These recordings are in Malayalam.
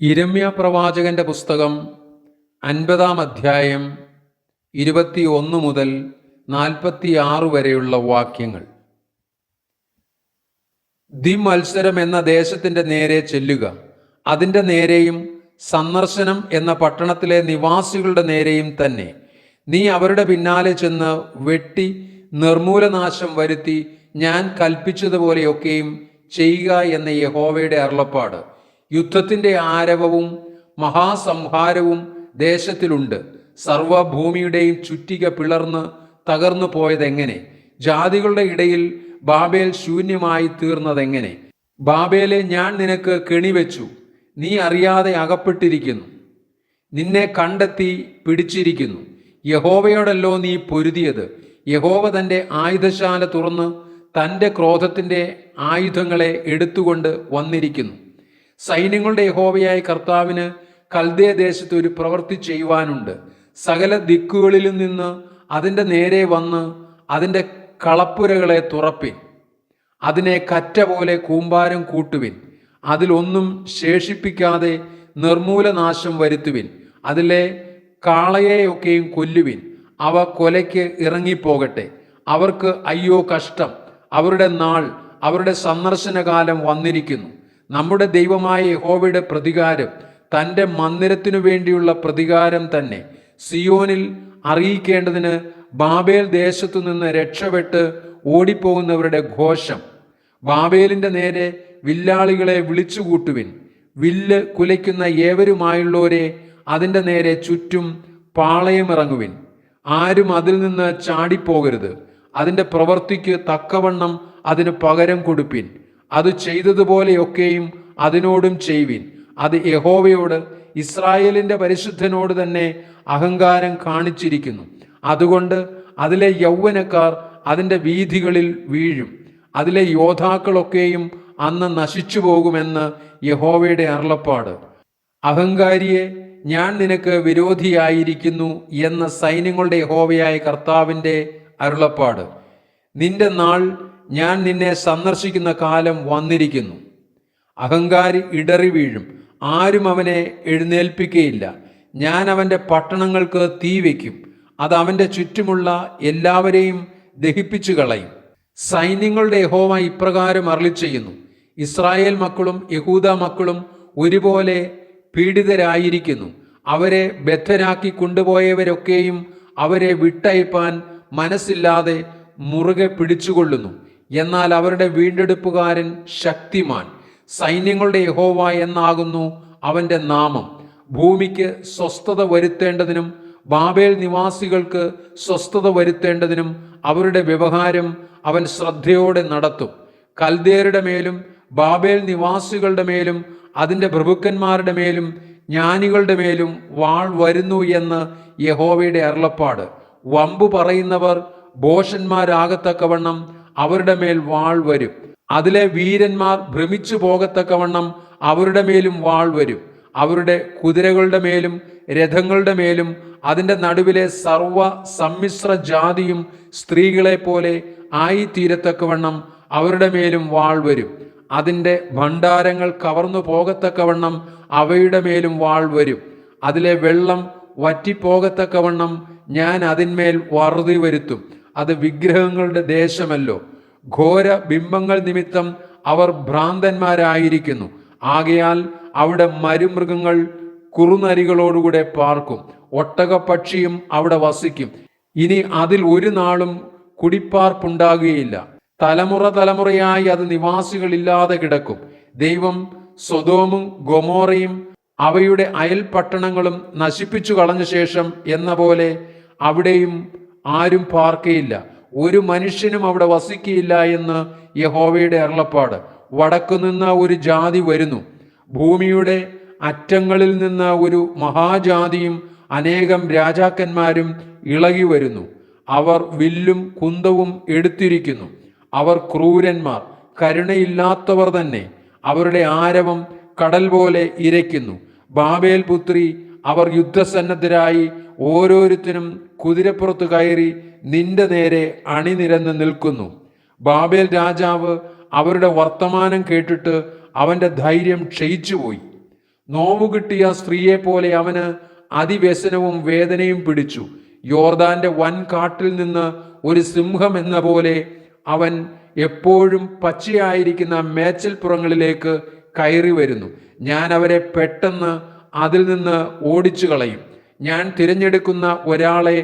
യിരെമ്യാ പ്രവാചകന്റെ പുസ്തകം 50-ാം അധ്യായം 21 മുതൽ 46 വരെയുള്ള വാക്യങ്ങൾ. ദിമത്സരം എന്ന ദേശത്തിന്റെ നേരെ ചെല്ലുക, അതിൻ്റെ നേരെയും സന്ദർശനം എന്ന പട്ടണത്തിലെ നിവാസികളുടെ നേരെയും തന്നെ. നീ അവരുടെ പിന്നാലെ ചെന്ന് വെട്ടി നിർമൂലനാശം വരുത്തി ഞാൻ കൽപ്പിച്ചതുപോലെയൊക്കെയും ചെയ്യുക എന്ന യഹോവയുടെ അരുളപ്പാട്. യുദ്ധത്തിന്റെ ആരവവും മഹാസംഹാരവും ദേശത്തിലുണ്ട്. സർവഭൂമിയുടെയും ചുറ്റിക പിളർന്ന് തകർന്നു പോയതെങ്ങനെ? ജാതികളുടെ ഇടയിൽ ബാബേൽ ശൂന്യമായി തീർന്നതെങ്ങനെ? ബാബേലെ, ഞാൻ നിനക്ക് കെണിവെച്ചു, നീ അറിയാതെ അകപ്പെട്ടിരിക്കുന്നു. നിന്നെ കണ്ടെത്തി പിടിച്ചിരിക്കുന്നു. യഹോവയോടല്ലോ നീ പൊരുതിയത്. യഹോവ തൻ്റെ ആയുധശാല തുറന്ന് തൻ്റെ ക്രോധത്തിൻ്റെ ആയുധങ്ങളെ എടുത്തുകൊണ്ട് വന്നിരിക്കുന്നു. സൈന്യങ്ങളുടെ യഹോവയായ കർത്താവിന് കൽദേ ദേശത്ത് ഒരു പ്രവൃത്തി ചെയ്യുവാനുണ്ട്. സകല ദിക്കുകളിലും നിന്ന് അതിൻ്റെ നേരെ വന്ന് അതിൻ്റെ കളപ്പുരകളെ തുറപ്പിൻ. അതിനെ കറ്റ പോലെ കൂമ്പാരം കൂട്ടുവിൻ. അതിലൊന്നും ശേഷിപ്പിക്കാതെ നിർമൂലനാശം വരുത്തുവിൻ. അതിലെ കാളയെയൊക്കെയും കൊല്ലുവിൻ. അവ കൊലയ്ക്ക് ഇറങ്ങിപ്പോകട്ടെ. അവർക്ക് അയ്യോ കഷ്ടം! അവരുടെ നാൾ, അവരുടെ സന്ദർശനകാലം വന്നിരിക്കുന്നു. നമ്മുടെ ദൈവമായ യഹോവയുടെ പ്രതികാരം, തൻ്റെ മന്ദിരത്തിനു വേണ്ടിയുള്ള പ്രതികാരം തന്നെ സിയോനിൽ അറിയിക്കേണ്ടതിന് ബാബേൽ ദേശത്തു നിന്ന് രക്ഷപ്പെട്ട് ഓടിപ്പോകുന്നവരുടെ ഘോഷം. ബാബേലിൻ്റെ നേരെ വില്ലാളികളെ വിളിച്ചുകൂട്ടുവിൻ. വില്ല് കുലയ്ക്കുന്ന ഏവരുമായുള്ളവരെ അതിൻ്റെ നേരെ ചുറ്റും പാളയമിറങ്ങുവിൻ. ആരും അതിൽ നിന്ന് ചാടിപ്പോകരുത്. അതിൻ്റെ പ്രവൃത്തിക്ക് തക്കവണ്ണം അതിന് പകരം കൊടുപ്പിൻ. അത് ചെയ്തതുപോലെയൊക്കെയും അതിനോടും ചെയ്യുവിൻ. അത് യഹോവയോട്, ഇസ്രായേലിന്റെ പരിശുദ്ധനോട് തന്നെ അഹങ്കാരം കാണിച്ചിരിക്കുന്നു. അതുകൊണ്ട് അതിലെ യൗവനക്കാർ അതിൻ്റെ വീഥികളിൽ വീഴും. അതിലെ യോദ്ധാക്കളൊക്കെയും അന്ന് നശിച്ചു പോകുമെന്ന് യഹോവയുടെ അരുളപ്പാട്. അഹങ്കാരിയെ, ഞാൻ നിനക്ക് വിരോധിയായിരിക്കുന്നു എന്ന സൈന്യങ്ങളുടെ യഹോവയായ കർത്താവിൻ്റെ അരുളപ്പാട്. നിന്റെ നാൾ, ഞാൻ നിന്നെ സന്ദർശിക്കുന്ന കാലം വന്നിരിക്കുന്നു. അഹങ്കാരി ഇടറി വീഴും, ആരും അവനെ എഴുന്നേൽപ്പിക്കുകയില്ല. ഞാൻ അവൻ്റെ പട്ടണങ്ങൾക്ക് തീ വയ്ക്കും, അത് അവൻ്റെ ചുറ്റുമുള്ള എല്ലാവരെയും ദഹിപ്പിച്ചു കളയും. സൈന്യങ്ങളുടെ യഹോവ ഇപ്രകാരം അരുളിച്ചെയ്യുന്നു: ഇസ്രായേൽ മക്കളും യഹൂദ മക്കളും ഒരുപോലെ പീഡിതരായിരിക്കുന്നു. അവരെ ബദ്ധരാക്കി കൊണ്ടുപോയവരൊക്കെയും അവരെ വിട്ടയപ്പാൻ മനസ്സില്ലാതെ മുറുകെ പിടിച്ചുകൊള്ളുന്നു. എന്നാൽ അവരുടെ വീണ്ടെടുപ്പുകാരൻ ശക്തിമാൻ, സൈന്യങ്ങളുടെ യഹോവ എന്നാകുന്നു അവൻ്റെ നാമം. ഭൂമിക്ക് സ്വസ്ഥത വരുത്തേണ്ടതിനും ബാബേൽ നിവാസികൾക്ക് സ്വസ്ഥത വരുത്തേണ്ടതിനും അവരുടെ വ്യവഹാരം അവൻ ശ്രദ്ധയോടെ നടത്തും. കൽദേരുടെ മേലും ബാബേൽ നിവാസികളുടെ മേലും അതിൻ്റെ പ്രഭുക്കന്മാരുടെ മേലും ജ്ഞാനികളുടെ മേലും വാൾ വരുന്നു എന്ന് യഹോവയുടെ അരുളപ്പാട്. വമ്പു പറയുന്നവർ ഭോഷന്മാരാകത്തക്കവണ്ണം അവരുടെ മേൽ വാൾ വരും. അതിലെ വീരന്മാർ ഭ്രമിച്ചു പോകത്തക്കവണ്ണം അവരുടെ മേലും വാൾ വരും. അവരുടെ കുതിരകളുടെ മേലും രഥങ്ങളുടെ മേലും അതിൻ്റെ നടുവിലെ സർവ സമ്മിശ്ര ജാതിയും സ്ത്രീകളെ പോലെ ആയിത്തീരത്തക്കവണ്ണം അവരുടെ മേലും വാൾ വരും. അതിൻ്റെ ഭണ്ഡാരങ്ങൾ കവർന്നു പോകത്തക്കവണ്ണം അവയുടെ മേലും വാൾ വരും. അതിലെ വെള്ളം വറ്റിപ്പോകത്തക്കവണ്ണം ഞാൻ അതിന്മേൽ വറുതി വരുത്തും. അത് വിഗ്രഹങ്ങളുടെ ദേശമല്ലോ. ഘോര ബിംബങ്ങൾ നിമിത്തം അവർ ഭ്രാന്തന്മാരായിരിക്കുന്നു. ആകയാൽ അവിടെ മരുമൃഗങ്ങൾ കുറുനരികളോടുകൂടെ പാർക്കും. ഒട്ടകപ്പക്ഷിയും അവിടെ വസിക്കും. ഇനി അതിൽ ഒരു നാളും കുടിപ്പാർപ്പുണ്ടാകുകയില്ല. തലമുറ തലമുറയായി അത് നിവാസികളില്ലാതെ കിടക്കും. ദൈവം സൊദോമും ഗൊമോറയും അവയുടെ അയൽ പട്ടണങ്ങളും നശിപ്പിച്ചു കളഞ്ഞ ശേഷം എന്ന പോലെ അവിടെയും ആരും പാർക്കയില്ല, ഒരു മനുഷ്യനും അവിടെ വസിക്കയില്ല എന്ന് യഹോവയുടെ അരുളപ്പാട്. വടക്കുനിന്ന് ഒരു ജാതി വരുന്നു, ഭൂമിയുടെ അറ്റങ്ങളിൽ നിന്ന് ഒരു മഹാജാതിയും അനേകം രാജാക്കന്മാരും ഇളകി വരുന്നു. അവർ വില്ലും കുന്തവും എടുത്തിരിക്കുന്നു. അവർ ക്രൂരന്മാർ, കരുണയില്ലാത്തവർ തന്നെ. അവരുടെ ആരവം കടൽ പോലെ ഇരയ്ക്കുന്നു. ബാബേൽ പുത്രി, അവർ യുദ്ധസന്നദ്ധരായി ഓരോരുത്തരും കുതിരപ്പുറത്ത് കയറി നിന്റെ നേരെ അണിനിരന്ന് നിൽക്കുന്നു. ബാബേൽ രാജാവ് അവരുടെ വർത്തമാനം കേട്ടിട്ട് അവൻ്റെ ധൈര്യം ക്ഷയിച്ചുപോയി. നോവു കിട്ടിയ സ്ത്രീയെ പോലെ അവന് അതിവ്യസനവും വേദനയും പിടിച്ചു. യോർദാന്റെ വൻ കാട്ടിൽ നിന്ന് ഒരു സിംഹം എന്ന പോലെ അവൻ എപ്പോഴും പച്ചയായിരിക്കുന്ന മേച്ചൽപ്പുറങ്ങളിലേക്ക് കയറി വരുന്നു. ഞാൻ അവരെ പെട്ടെന്ന് അതിൽ നിന്ന് ഓടിച്ചു കളയും. ഞാൻ തിരഞ്ഞെടുക്കുന്ന ഒരാളെ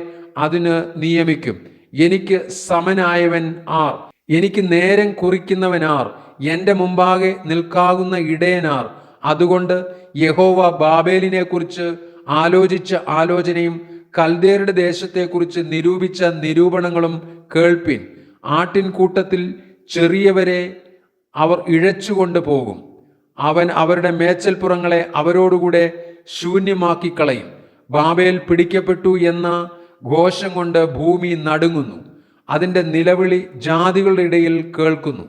അതിന് നിയമിക്കും. എനിക്ക് സമനായവൻ ആർ? എനിക്ക് നേരം കുറിക്കുന്നവനാർ? എൻ്റെ മുമ്പാകെ നിൽക്കാവുന്ന ഇടയനാർ? അതുകൊണ്ട് യഹോവ ബാബേലിനെ കുറിച്ച് ആലോചിച്ച ആലോചനയും കൽദേരുടെ ദേശത്തെക്കുറിച്ച് നിരൂപിച്ച നിരൂപണങ്ങളും കേൾപ്പിൻ. ആട്ടിൻകൂട്ടത്തിൽ ചെറിയവരെ അവർ ഇഴച്ചുകൊണ്ട് പോകും. അവൻ അവരുടെ മേച്ചൽപ്പുറങ്ങളെ അവരോടുകൂടെ ശൂന്യമാക്കി കളയും. ബാബേൽ പിടിക്കപ്പെട്ടു എന്ന ഘോഷം കൊണ്ട് ഭൂമി നടുങ്ങുന്നു. അതിൻ്റെ നിലവിളി ജാതികളുടെ ഇടയിൽ കേൾക്കുന്നു.